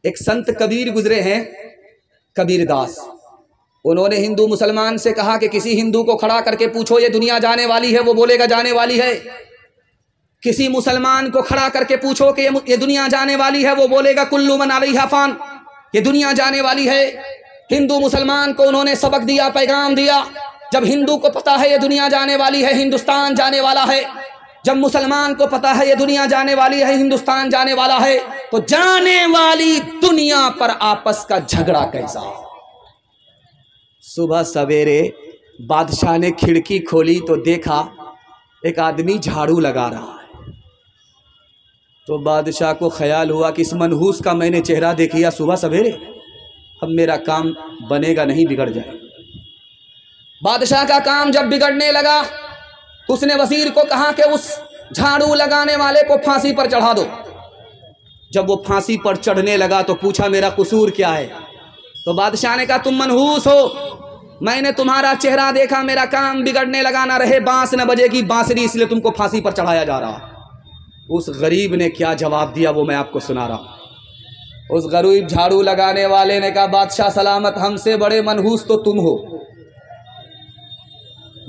ایک سنت کبیر گزرے ہیں، کبیر داس، انہوں نے ہندو مسلمان سے کہا کہ کسی ہندو کو کھڑا کر کے پوچھو یہ دنیا جانے والی ہے، وہ بولے گا جانے والی ہے۔ کسی مسلمان کو کھڑا کر کے پوچھو کہ یہ دنیا جانے والی ہے، وہ بولے گا کلو من علیہا فان، یہ دنیا جانے والی ہے۔ ہندو مسلمان کو انہوں نے سبق دیا، پیغام دیا۔ جب ہندو کو پتا ہے یہ دنیا جانے والی ہے، ہندوستان جانے والا ہے، جب مسلمان کو پتا ہے یہ دنیا جانے والی ہے، ہندوستان جانے والا ہے، تو جانے والی دنیا پر آپس کا جھگڑا کیسا؟ صبح سویرے بادشاہ نے کھڑکی کھولی تو دیکھا ایک آدمی جھاڑو لگا رہا ہے۔ تو بادشاہ کو خیال ہوا کہ اس منحوس کا میں نے چہرہ دیکھا صبح سویرے، اب میرا کام بنے گا نہیں، بگڑ جائے۔ بادشاہ کا کام جب بگڑنے لگا تو اس نے وزیر کو کہا کہ اس جھاڑو لگانے والے کو پھانسی پر چڑھا دو۔ جب وہ پھانسی پر چڑھنے لگا تو پوچھا میرا قصور کیا ہے؟ تو بادشاہ نے کہا تم منحوس ہو، میں نے تمہارا چہرہ دیکھا، میرا کام بگڑنے لگا، نہ رہے بانس نہ بجے گی بانسری، اس لیے تم کو پھانسی پر چڑھایا جا رہا۔ اس غریب نے کیا جواب دیا وہ میں آپ کو سنا رہا ہوں۔ اس غریب جھاڑو لگانے والے نے کہا بادشاہ سلامت، ہم سے بڑے منحوس تو تم ہو،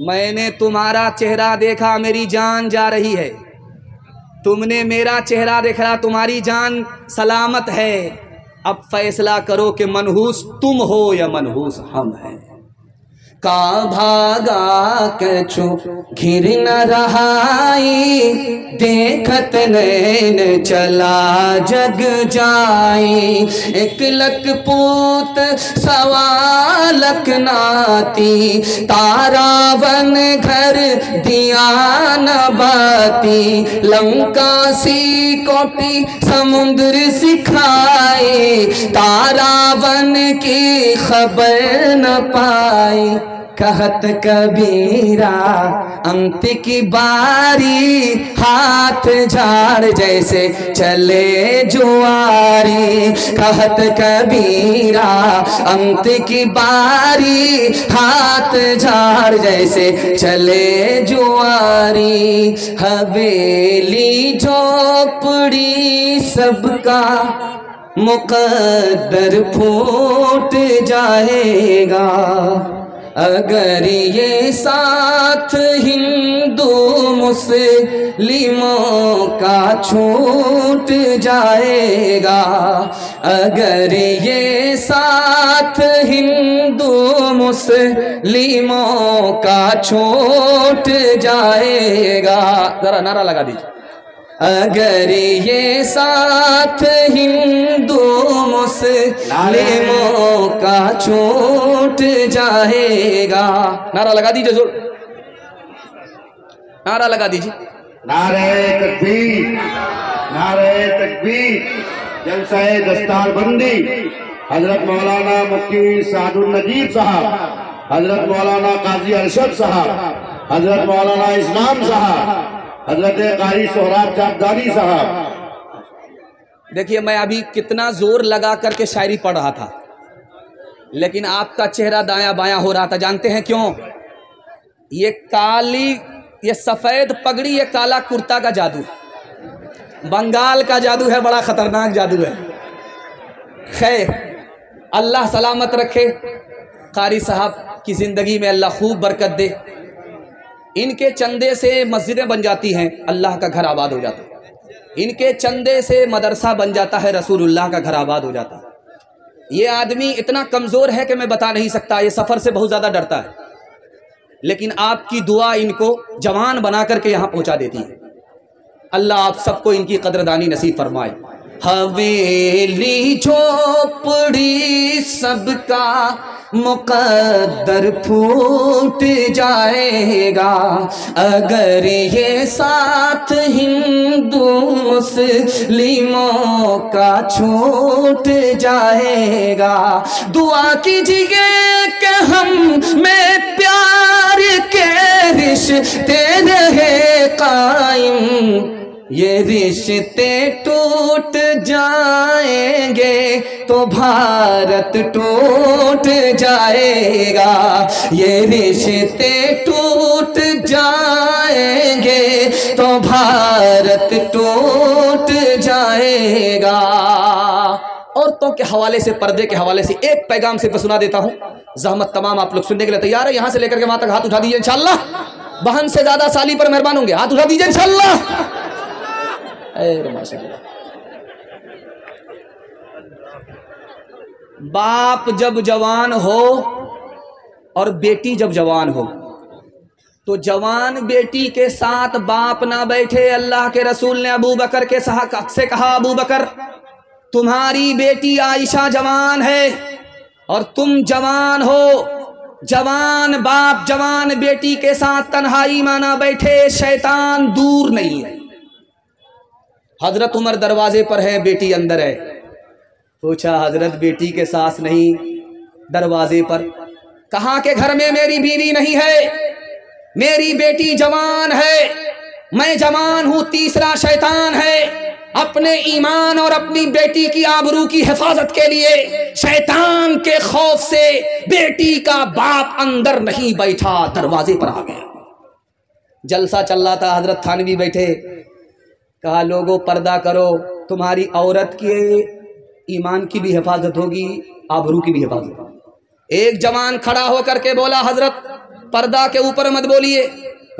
میں نے تمہارا چہرہ دیکھا، میری جان جا رہی ہے، تم نے میرا چہرہ دیکھا، تمہاری جان سلامت ہے، اب فیصلہ کرو کہ منحوس تم ہو یا منحوس ہم ہیں۔ کا بھاگا کچھو گھر نہ رہائی، دیکھت نین چلا جگ جائی، ایک لک پوت سوا لک ناتی، تارا ون گھر دیا نہ باتی، لنکا سی کوٹی سمندر سکھائی، تارا ون کی خبر نہ پائی، کہت کبیرہ انت کی باری، ہاتھ جھاڑ جیسے چلے جواری، کہت کبیرہ انت کی باری، ہاتھ جھاڑ جیسے چلے جواری، حویلی جھوپڑی سب کا مقدر پھوٹ جائے گا، اگر یہ ساتھ ہندو مسلموں کا چھوٹ جائے گا، اگر یہ ساتھ ہندو مسلموں کا چھوٹ جائے گا، ذرا نعرہ لگا دیجیے، اگر یہ ساتھ ہندو مسلموں کا چھوٹ جائے گا، نعرہ لگا دیجیے، زور نعرہ لگا دیجیے، نعرہ تکبیر، نعرہ تکبیر۔ جلسہ دستار بندی حضرت مولانا مفتی سعد النجیب صاحب، حضرت مولانا قاضی ارشد صاحب، حضرت مولانا اسلام صاحب، حضرت قاری سہراب چاپداری صاحب۔ دیکھیے میں ابھی کتنا زور لگا کر کے شاعری پڑھ رہا تھا، لیکن آپ کا چہرہ دایاں بایاں ہو رہا تھا، جانتے ہیں کیوں؟ یہ سفید پگڑی، یہ کالا کرتا کا جادو، بنگال کا جادو ہے، بڑا خطرناک جادو ہے۔ خیر اللہ سلامت رکھے، قاری صاحب کی زندگی میں اللہ خوب برکت دے، ان کے چندے سے مسجدیں بن جاتی ہیں، اللہ کا گھر آباد ہو جاتا ہے، ان کے چندے سے مدرسہ بن جاتا ہے، رسول اللہ کا گھر آباد ہو جاتا ہے۔ یہ آدمی اتنا کمزور ہے کہ میں بتا نہیں سکتا، یہ سفر سے بہت زیادہ ڈرتا ہے، لیکن آپ کی دعا ان کو جوان بنا کر کے یہاں پہنچا دیتی ہے۔ اللہ آپ سب کو ان کی قدردانی نصیب فرمائے۔ حویلی جھوپڑی سب کا مقدر پھوٹ جائے گا، اگر یہ ساتھ ہندو مسلموں کا چھوٹ جائے گا۔ دعا کیجیے کہ ہم میں پیار کے رشتے رہے قائم، یہ رشتے ٹوٹ جائیں گے تو بھارت ٹوٹ جائے گا، یہ رشتے ٹوٹ جائیں گے تو بھارت ٹوٹ جائے گا۔ اور عورتوں کے حوالے سے، پردے کے حوالے سے ایک پیغام صرف سنا دیتا ہوں، زحمت تمام آپ لوگ سننے کے لیے تیار ہے؟ یہاں سے لے کر کے وہاں تک ہاتھ اٹھا دیجیے انشاءاللہ، بہن سے زیادہ سالی پر مہربان ہوں گے، ہاتھ اٹھا دیجیے انشاءاللہ۔ ماشاءاللہ۔ باپ جب جوان ہو اور بیٹی جب جوان ہو تو جوان بیٹی کے ساتھ باپ نہ بیٹھے۔ اللہ کے رسول نے ابو بکر کے سے کہا، ابو بکر تمہاری بیٹی عائشہ جوان ہے اور تم جوان ہو، جوان باپ جوان بیٹی کے ساتھ تنہائی میں نہ بیٹھے، شیطان دور نہیں ہے۔ حضرت عمر دروازے پر ہے، بیٹی اندر ہے۔ پوچھا حضرت بیٹی کے ساس نہیں دروازے پر؟ کہا کہ گھر میں میری بیوی نہیں ہے، میری بیٹی جوان ہے، میں جوان ہوں، تیسرا شیطان ہے۔ اپنے ایمان اور اپنی بیٹی کی آبرو کی حفاظت کے لیے شیطان کے خوف سے بیٹی کا باپ اندر نہیں بیٹھا، دروازے پر آ گیا۔ جلسہ چل رہا تھا، حضرت تھانوی بیٹھے، کہا لوگوں پردہ کرو، تمہاری عورت کے ایمان کی بھی حفاظت ہوگی، آبرو کی بھی حفاظت ہوگی۔ ایک جوان کھڑا ہو کر کے بولا حضرت پردہ کے اوپر مت بولیے،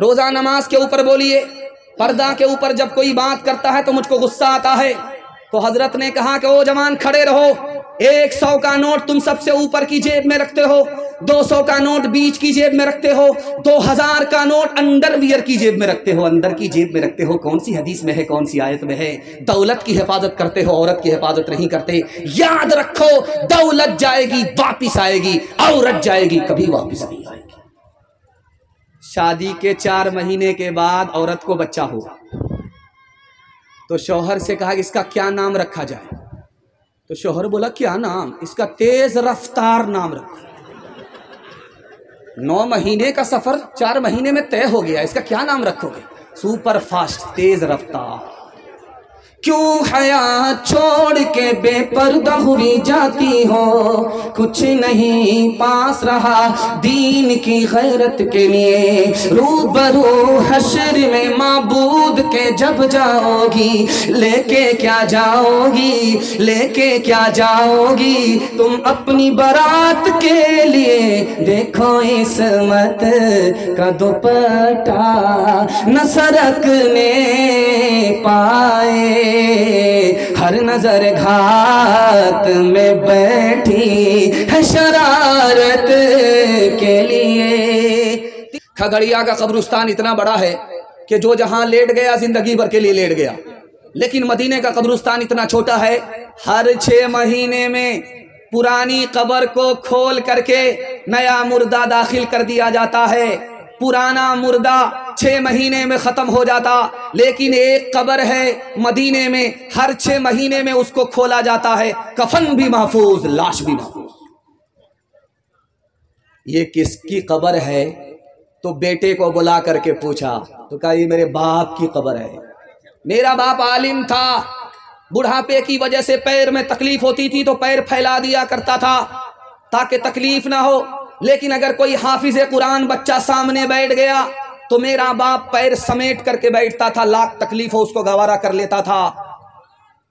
روزہ نماز کے اوپر بولیے، پردہ کے اوپر جب کوئی بات کرتا ہے تو مجھ کو غصہ آتا ہے۔ تو حضرت نے کہا کہ او جوان کھڑے رہو، 100 کا نوٹ تم سب سے اوپر کی جیب میں رکھتے ہو، 200 کا نوٹ بیچ کی جیب میں رکھتے ہو، 2000 کا نوٹ انڈر ویئر کی جیب میں رکھتے ہو، اندر کی جیب میں رکھتے ہو۔ کون سی حدیث میں ہے، کون سی آیت میں ہے؟ دولت کی حفاظت کرتے ہو، عورت کی حفاظت نہیں کرتے۔ یاد رکھو دولت جائے گی واپس آئے گی، عورت جائے گی کبھی واپس نہیں آئے گی۔ شادی کے 4 مہینے کے بعد عورت کو بچہ ہوا تو شوہر سے کہا کہ اس کا کیا نام رکھا جائے؟ تو شوہر بولا کیا نام؟ اس کا تیز رفتار نام رکھو۔ 9 مہینے کا سفر 4 مہینے میں طے ہو گیا، اس کا کیا نام رکھو گے؟ سپر فاسٹ، تیز رفتار۔ کیوں حیا چھوڑ کے بے پردہ ہوئی جاتی ہو، کچھ نہیں پاس رہا دین کی غیرت کے لیے، روبرو حشر میں معبود کے جب جاؤ گی، لے کے کیا جاؤ گی، لے کے کیا جاؤ گی تم اپنی برات کے لیے؟ دیکھو عصمت کا دوپٹہ نہ سرکنے پائے، ہر نظر گھات میں بیٹھی ہے شرارت کے لیے۔ کھگڑیا کا قبرستان اتنا بڑا ہے کہ جو جہاں لیٹ گیا زندگی بھر کے لیے لیٹ گیا، لیکن مدینے کا قبرستان اتنا چھوٹا ہے، ہر 6 مہینے میں پرانی قبر کو کھول کر کے نیا مردہ داخل کر دیا جاتا ہے۔ پرانا مردہ 6 مہینے میں ختم ہو جاتا، لیکن ایک قبر ہے مدینے میں، ہر 6 مہینے میں اس کو کھولا جاتا ہے، کفن بھی محفوظ، لاش بھی محفوظ۔ یہ کس کی قبر ہے؟ تو بیٹے کو بلا کر کے پوچھا تو کہا یہ میرے باپ کی قبر ہے، میرا باپ عالم تھا، بڑھاپے کی وجہ سے پیر میں تکلیف ہوتی تھی تو پیر پھیلا دیا کرتا تھا تاکہ تکلیف نہ ہو، لیکن اگر کوئی حافظ قرآن بچہ سامنے بیٹھ گیا تو میرا باپ پیر سمیٹ کر کے بیٹھتا تھا، لاکھ تکلیف ہو اس کو گوارا کر لیتا تھا۔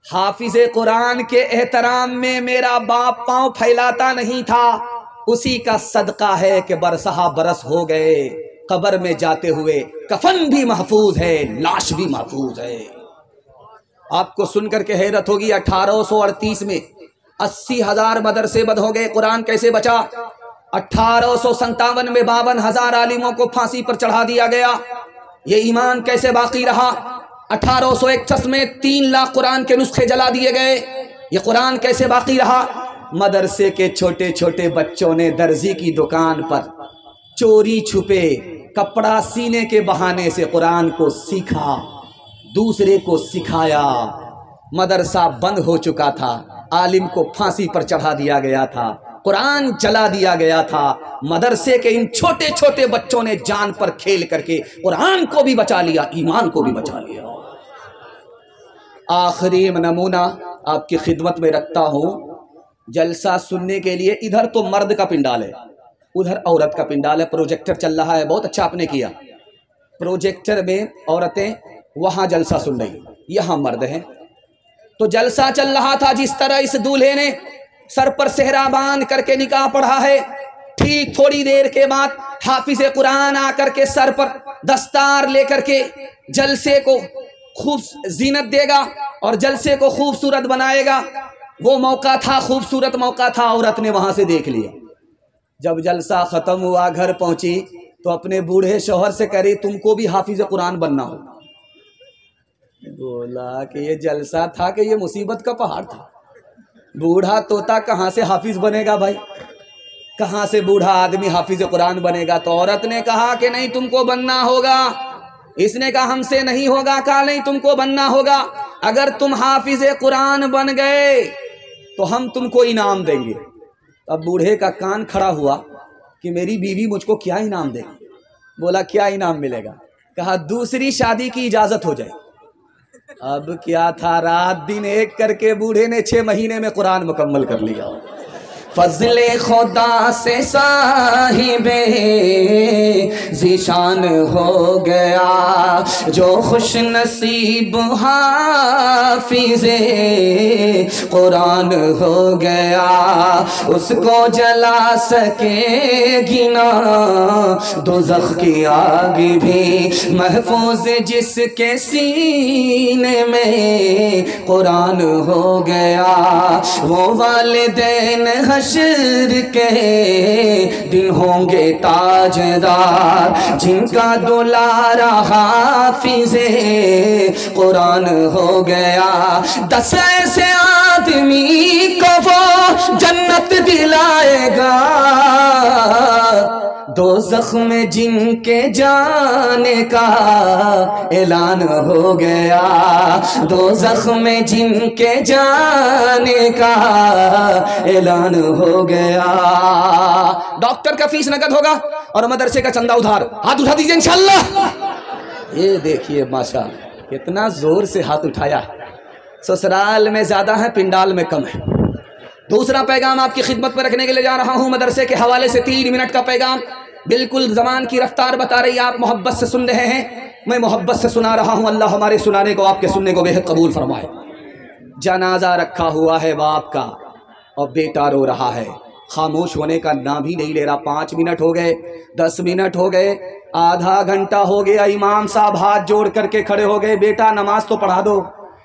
حافظ قرآن کے احترام میں میرا باپ پاؤں پھیلاتا نہیں تھا، اسی کا صدقہ ہے کہ برسہ برس ہو گئے، قبر میں جاتے ہوئے کفن بھی محفوظ ہے، لاش بھی محفوظ ہے۔ آپ کو سن کر کے حیرت ہوگی، 1838 میں 80,000 مدرسے بند ہو گئے، قرآن کیسے بچا؟ 1857 میں 52,000 عالموں کو پھانسی پر چڑھا دیا گیا، یہ ایمان کیسے باقی رہا؟ 1861 میں 3 لاکھ قرآن کے نسخے جلا دیے گئے، یہ قرآن کیسے باقی رہا؟ مدرسے کے چھوٹے چھوٹے بچوں نے درزی کی دکان پر چوری چھپے کپڑا سینے کے بہانے سے قرآن کو سیکھا، دوسرے کو سکھایا۔ مدرسہ بند ہو چکا تھا، عالم کو پھانسی پر چڑھا دیا گیا تھا، قرآن جلا دیا گیا تھا، مدرسے کے ان چھوٹے چھوٹے بچوں نے جان پر کھیل کر کے قرآن کو بھی بچا لیا، ایمان کو بھی بچا لیا۔ آخری نمونہ آپ کی خدمت میں رکھتا ہوں، جلسہ سننے کے لیے ادھر تو مرد کا پنڈال ہے، ادھر عورت کا پنڈال ہے، پروجیکٹر چل رہا ہے، بہت اچھا آپ نے کیا، پروجیکٹر میں عورتیں وہاں جلسہ سن رہی، یہاں مرد ہیں۔ تو جلسہ چل رہا تھا، جس طرح اس دولہے نے سر پر صحرا باندھ کر کے نکاح پڑھا ہے، ٹھیک تھوڑی دیر کے بعد حافظ قرآن آ کر کے سر پر دستار لے کر کے جلسے کو خوب زینت دے گا اور جلسے کو خوبصورت بنائے گا۔ وہ موقع تھا، خوبصورت موقع تھا، عورت نے وہاں سے دیکھ لیا۔ جب جلسہ ختم ہوا، گھر پہنچی تو اپنے بوڑھے شوہر سے کہہ رہی تم کو بھی حافظ قرآن بننا ہو۔ بولا کہ یہ جلسہ تھا کہ یہ مصیبت کا پہاڑ تھا؟ بوڑھا طوطا کہاں سے حافظ بنے گا بھائی؟ کہاں سے بوڑھا آدمی حافظ قرآن بنے گا؟ تو عورت نے کہا کہ نہیں تم کو بننا ہوگا۔ اس نے کہا ہم سے نہیں ہوگا، کہا نہیں تم کو بننا ہوگا، اگر تم حافظ قرآن بن گئے تو ہم تم کو انعام دیں گے۔ اب بوڑھے کا کان کھڑا ہوا کہ میری بیوی مجھ کو کیا انعام دے گی؟ بولا کیا انعام ملے گا؟ کہا دوسری شادی کی اجازت ہو جائے۔ اب کیا تھا، رات دن ایک کر کے بوڑھے نے 6 مہینے میں قرآن مکمل کر لیا۔ فضل خدا سے صاحب ذیشان ہو گیا، جو خوش نصیب حافظ قرآن ہو گیا، اس کو جلا سکے گی نہ دوزخ کی آگ بھی، محفوظ جس کے سینے میں قرآن ہو گیا، وہ والدین حشر کے دن ہوں گے تاجدار، جن کا دلارا حافظ قرآن ہو گیا، 10 ایسے آدمی کو وہ جنت دلائے گا، دوزخ میں جن کے جانے کا اعلان ہو گیا، دوزخ میں جن کے جانے کا اعلان ہو گیا۔ ڈاکٹر کا فیس نقد ہوگا اور مدرسے کا چندہ ادھار، ہاتھ اٹھا دیجئے انشاءاللہ۔ یہ دیکھیے ماشاءاللہ کتنا زور سے ہاتھ اٹھایا ہے۔ سسرال میں زیادہ ہے، پنڈال میں کم ہے۔ دوسرا پیغام آپ کی خدمت پر رکھنے کے لیے جا رہا ہوں، مدرسے کے حوالے سے 3 منٹ کا پیغام، بالکل زمان کی رفتار بتا رہی ہے، آپ محبت سے سن رہے ہیں، میں محبت سے سنا رہا ہوں، اللہ ہمارے سنانے کو آپ کے سننے کو بے حد قبول فرمائے۔ جنازہ رکھا ہوا ہے باپ کا اور بیٹا رو رہا ہے، خاموش ہونے کا نام بھی نہیں لے رہا۔ 5 منٹ ہو گئے، 10 منٹ ہو گئے، آدھا گھنٹہ ہو گیا، امام صاحب ہاتھ جوڑ کر کے کھڑے ہو گئے، بیٹا نماز تو پڑھا دو،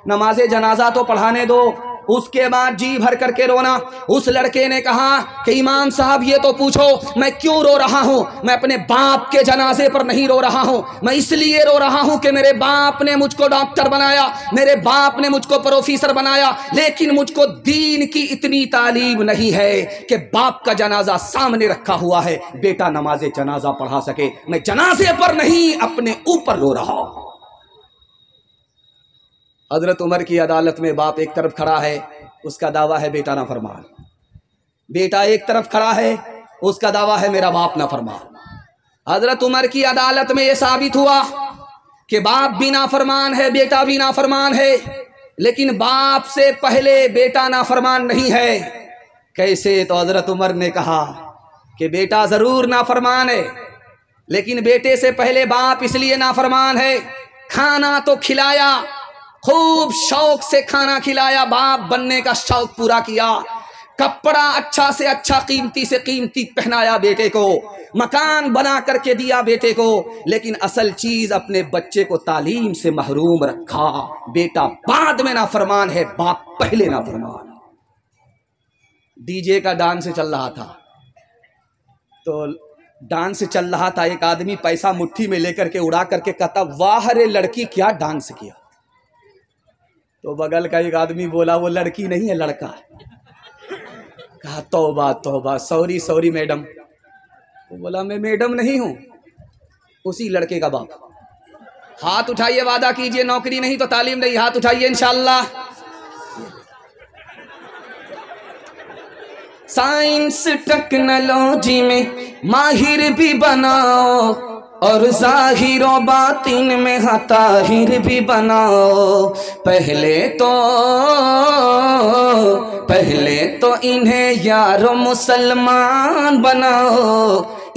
نماز جنازہ تو پڑھانے دو۔ اس کے بعد جی بھر کر کے رونا۔ اس لڑکے نے کہا کہ امام صاحب یہ تو پوچھو میں کیوں رو رہا ہوں؟ میں اپنے باپ کے جنازے پر نہیں رو رہا ہوں، میں اس لیے رو رہا ہوں کہ میرے باپ نے مجھ کو ڈاکٹر بنایا، میرے باپ نے مجھ کو پروفیسر بنایا، لیکن مجھ کو دین کی اتنی تعلیم نہیں ہے کہ باپ کا جنازہ سامنے رکھا ہوا ہے بیٹا نماز جنازہ پڑھا سکے۔ میں جنازے پر نہیں اپنے اوپر رو رہا ہوں۔ حضرت عمر کی عدالت میں باپ ایک طرف کھڑا ہے، اس کا دعویٰ ہے بیٹا نافرمان، بیٹا ایک طرف کھڑا ہے، اس کا دعویٰ ہے میرا باپ نافرمان۔ حضرت عمر کی عدالت میں یہ ثابت ہوا کہ باپ بھی نافرمان ہے، بیٹا بھی نافرمان ہے، لیکن باپ سے پہلے بیٹا نافرمان نہیں ہے۔ کیسے؟ تو حضرت عمر نے کہا کہ بیٹا ضرور نافرمان ہے، لیکن بیٹے سے پہلے باپ اس لیے نافرمان ہے، کھانا تو کھلایا، خوب شوق سے کھانا کھلایا، باپ بننے کا شوق پورا کیا، کپڑا اچھا سے اچھا قیمتی سے قیمتی پہنایا بیٹے کو، مکان بنا کر کے دیا بیٹے کو، لیکن اصل چیز اپنے بچے کو تعلیم سے محروم رکھا۔ بیٹا بعد میں نافرمان ہے، باپ پہلے نافرمان ہے۔ ڈی جے کا ڈانس چل رہا تھا، تو ڈانس چل رہا تھا، ایک آدمی پیسہ مٹھی میں لے کر کے اڑا کر کے کہتا واہ رے لڑکی کیا ڈانس کیا۔ تو بغل کا ایک آدمی بولا وہ لڑکی نہیں ہے لڑکا ہے۔ کہا توبہ توبہ، سوری سوری میڈم۔ وہ بولا میں میڈم نہیں ہوں، اسی لڑکے کا باپ۔ ہاتھ اٹھائیے، وعدہ کیجئے، نوکری نہیں تو تعلیم نہیں، ہاتھ اٹھائیے انشاءاللہ۔ سائنس ٹیکنالوجی میں ماہر بھی بناؤ اور ظاہر و باطن میں طاہر بھی بناؤ، پہلے تو انہیں یارو مسلمان بناؤ،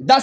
10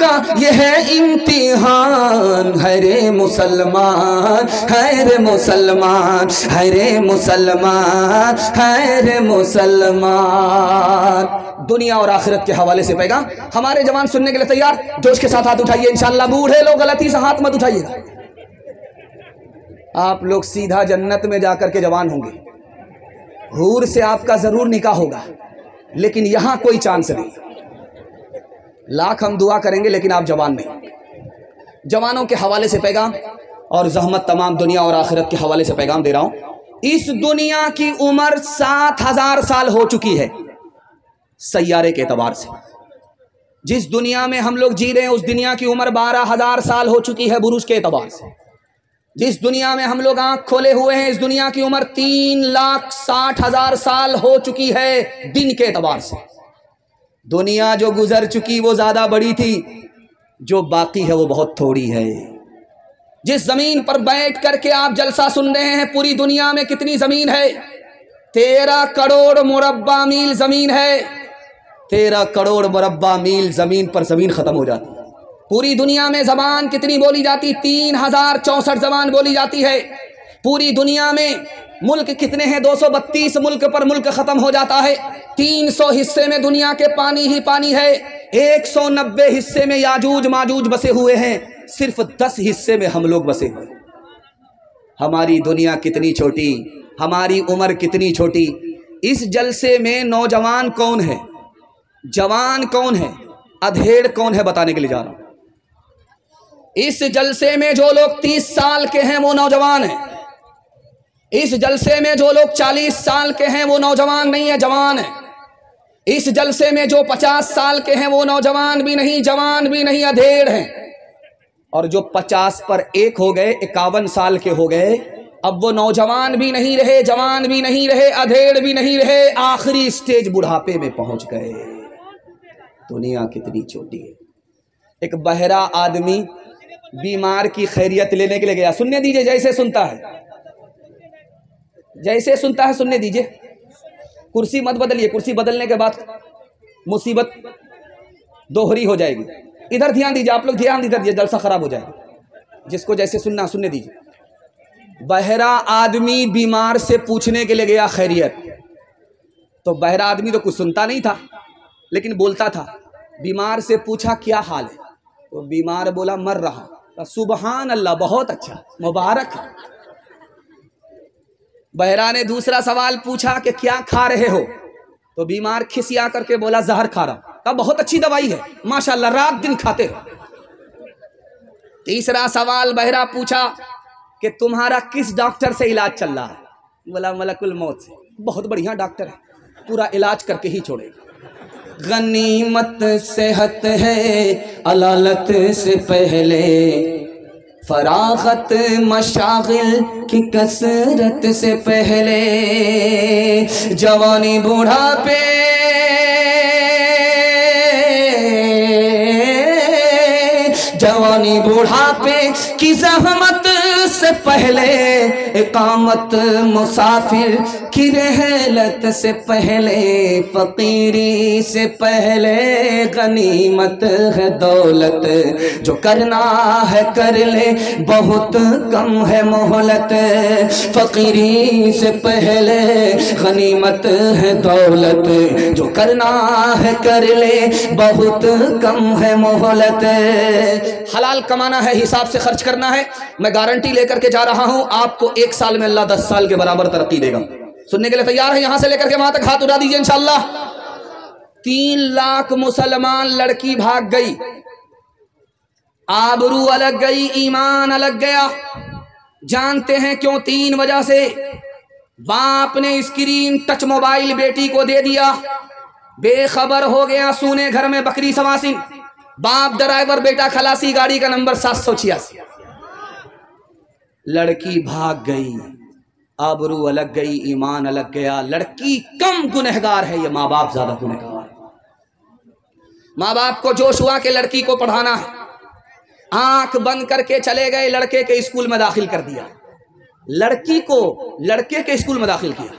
کا یہ ہے امتحان، ہے رے مسلمان، ہے رے مسلمان، ہے رے مسلمان، ہے رے مسلمان۔ دنیا اور آخرت کے حوالے سے پیغام ہمارے جوان سننے کے لیے تیار؟ جوش کے ساتھ ہاتھ اٹھائیے انشاءاللہ۔ بوڑھے لوگ غلطی سے ہاتھ مت اٹھائیے گا، آپ لوگ سیدھا جنت میں جا کر کے جوان ہوں گے، حور سے آپ کا ضرور نکاح ہوگا، لیکن یہاں کوئی چانس نہیں۔ لاکھ ہم دعا کریں گے لیکن آپ جوان نہیں۔ جوانوں کے حوالے سے پیغام اور زحمت تمام دنیا اور آخرت کے حوالے سے پیغام دے رہا ہوں۔ اس دنیا کی عمر 7000 سال ہو چکی ہے سیارے کے اعتبار سے۔ جس دنیا میں ہم لوگ جی رہے ہیں اس دنیا کی عمر 12000 سال ہو چکی ہے بروج کے اعتبار سے۔ جس دنیا میں ہم لوگ آنکھ کھولے ہوئے ہیں اس دنیا کی عمر 3,60,000 سال ہو چکی ہے دن کے اعتبار سے۔ دنیا جو گزر چکی وہ زیادہ بڑی تھی، جو باقی ہے وہ بہت تھوڑی ہے۔ جس زمین پر بیٹھ کر کے آپ جلسہ سن رہے ہیں پوری دنیا میں کتنی زمین ہے؟ 13 کروڑ مربع میل زمین ہے۔ 13 کروڑ مربع میل زمین پر زمین ختم ہو جاتی ہے۔ پوری دنیا میں زبان کتنی بولی جاتی؟ 3064 زبان بولی جاتی ہے۔ پوری دنیا میں ملک کتنے ہیں؟ 232 ملک پر ملک ختم ہو جاتا ہے۔ 300 حصے میں دنیا کے پانی ہی پانی ہے۔ 190 حصے میں یاجوج ماجوج بسے ہوئے ہیں، صرف 10 حصے میں ہم لوگ بسے ہوئے۔ ہماری دنیا کتنی چھوٹی، ہماری عمر کتنی چھوٹی۔ اس جلسے میں نوجوان کون ہے، جوان کون ہے، ادھیڑ کون ہے، بتانے کے لیے جا رہا ہوں۔ اس جلسے میں جو لوگ 30 سال کے ہیں وہ نوجوان ہیں۔ اس جلسے میں جو لوگ 40 سال کے ہیں وہ نوجوان نہیں ہے، جوان ہیں۔ اس جلسے میں جو 50 سال کے ہیں وہ نوجوان بھی نہیں، جوان بھی نہیں، ادھیڑ ہیں۔ اور جو 50 پر 1 ہو گئے، 51 سال کے ہو گئے، اب وہ نوجوان بھی نہیں رہے، جوان بھی نہیں رہے، ادھیڑ بھی نہیں رہے، آخری سٹیج بڑھاپے میں پہنچ گئے۔ دنیا کتنی چھوٹی ہے۔ ایک بہرا آدمی بیمار کی خیریت لینے کے لیے گیا، سننے دیجئے جیسے سنتا ہے، جیسے سنتا ہے سننے دیجئے، کرسی مت بدلیے، کرسی بدلنے کے بعد مصیبت دوہری ہو جائے گی۔ ادھر دھیان دیجئے، آپ لوگ دھیان ادھر دیجئے، جلسہ خراب ہو جائے گا۔ جس کو جیسے سننا سننے دیجئے۔ بہرا آدمی بیمار سے پوچھنے کے لیے گیا خیریت، تو بہرا آدمی تو کچھ سنتا نہیں تھا لیکن بولتا تھا۔ بیمار سے پوچھا کیا حال ہے، تو بیمار بولا مر رہا۔ سبحان اللہ، بہت اچھا، مبارک۔ بہرا نے دوسرا سوال پوچھا کہ کیا کھا رہے ہو، تو بیمار کھسیا کر کے بولا زہر کھا رہا۔ کہا بہت اچھی دوائی ہے، ماشاءاللہ، رات دن کھاتے رہو۔ تیسرا سوال بہرا پوچھا کہ تمہارا کس ڈاکٹر سے علاج چل رہا ہے، بولا ملک الموت سے۔ بہت بڑھیا ڈاکٹر ہے، پورا علاج کر کے ہی چھوڑے گا۔ غنیمت صحت ہے علالت سے پہلے، فراغت مشاغل کی کثرت سے پہلے، جوانی بوڑھاپے جوانی بوڑھاپے کی زحمت سے پہلے، اقامت مسافر کی رحلت سے پہلے، فقیری سے پہلے غنیمت ہے دولت، جو کرنا ہے کر لے بہت کم ہے مہلت، فقیری سے پہلے غنیمت ہے دولت، جو کرنا ہے کر لے بہت کم ہے مہلت۔ حلال کمانا ہے، حساب سے خرچ کرنا ہے۔ میں گارنٹی لے کر کے جا رہا ہوں، آپ کو 1 سال میں اللہ 10 سال کے برابر ترقی دے گا۔ سننے کے لیے تیار ہے؟ یہاں سے لے کر کے وہاں تک ہاتھ اٹھا دیجئے انشاءاللہ۔ 3 لاکھ مسلمان لڑکی بھاگ گئی، آبرو الگ گئی، ایمان الگ گیا۔ جانتے ہیں کیوں؟ 3 وجہ سے۔ باپ نے اسکرین ٹچ موبائل بیٹی کو دے دیا، بے خبر ہو گیا، سونے گھر میں بکری سواسن۔ باپ ڈرائیور، بیٹا خلاسی، گاڑی کا نمبر 786۔ لڑکی بھاگ گئی، آبرو الگ گئی، ایمان الگ گیا۔ لڑکی کم گنہگار ہے، یہ ماں باپ زیادہ گنہگار ہے۔ ماں باپ کو جوش ہوا کہ لڑکی کو پڑھانا ہے، آنکھ بند کر کے چلے گئے، لڑکے کے اسکول میں داخل کر دیا، لڑکی کو لڑکے کے اسکول میں داخل کیا۔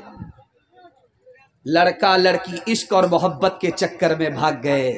لڑکا لڑکی عشق اور محبت کے چکر میں بھاگ گئے،